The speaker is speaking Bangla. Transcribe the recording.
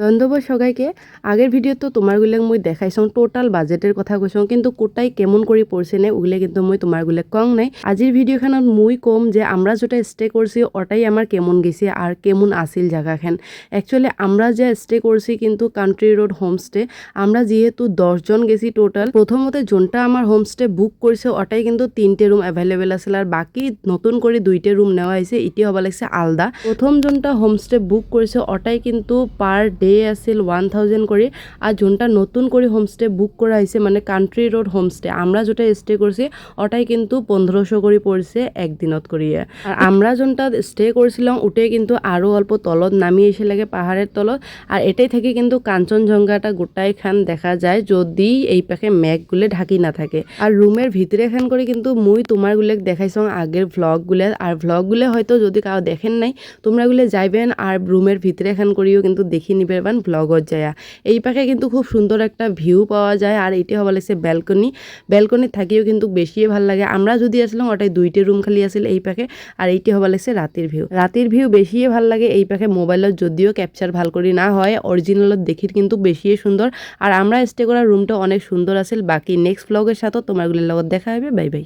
ধন্যবাদ সবাইকে। আগের ভিডিও তো তোমারগুলাক মই দেখাইছোঁ টোটাল বাজেটের কথা কৈছোঁ, কিন্তু কোটাই কেমন করে পড়ছে নে ওগুলো কিন্তু মই তোমারগুলাক কং নাই। আজির ভিডিওখানত মই কম যে আমরা যেটা স্টে করছি ওটাই আমার কেমন গেছে আর কেমন আসিল জায়গাখান। অ্যাকচুয়ালি আমরা যে স্টে করছি কিন্তু কান্ট্রি রোড হোমস্টে, আমরা যেহেতু 10 জন গেছি টোটাল। প্রথমতে যোনটা আমার হোমস্টে বুক করছে ওটাই কিন্তু 3টে রুম অ্যাভেলেবেল আছিল আর বাকি নতুন করে 2টে রুম নেওয়া হয়েছে, এটি হবা লাগছে আলাদা। প্রথম যোনটা হোমস্টে বুক করছে ওটাই কিন্তু পার ডে আছিল 1000 করে, আর যোনটা নতুন করে হোমস্টে বুক করা হয়েছে মানে কান্ট্রি রোড হোমস্টে আমরা যেটা স্টে করছি ওটাই কিন্তু 1500 করে পড়ছে একদিনত করিয়ে। আর আমরা যোনটা স্টে করছিলাম ওটাই কিন্তু আরও অল্প তলত নামিয়ে এসে লাগে পাহাড়ের তলত, আর এটাই থেকে কিন্তু কাঞ্চনজঙ্ঘাটা গোটাই খান দেখা যায় যদি এই পাখে মেঘগুলো ঢাকি না থাকে। আর রুমের ভিতরে খান করে কিন্তু মুই তোমারগুলো দেখাইছং আগের ভ্লগগুলো, আর ভ্লগগুলো হয়তো যদি কাউ দেখেন নাই তোমরাগুলো যাইবেন আর রুমের ভিতরে খান করিও কিন্তু দেখি নিবেন ব্লগত যায়। এই পাখে কিন্তু খুব সুন্দর একটা ভিউ পাওয়া যায়, আর এটি হবা লাগছে ব্যালকনি থাকিও কিন্তু বেশি ভাল লাগে। আমরা যদি আসলাম ওটাই 2টে রুম খালি আছিল এই পাখে, আর এইটি হবা লাগছে রাতের ভিউ বেশি ভাল লাগে এই পাখে। মোবাইলত যদিও ক্যাপচার ভাল করি না হয় অরিজিনালত দেখির কিন্তু বেশি সুন্দর। আর আমরা স্টে করা রুমটা অনেক সুন্দর আছিল। বাকি নেক্সট ব্লগের সাথে তোমারগুলোর লগত দেখা হবে। Bye bye.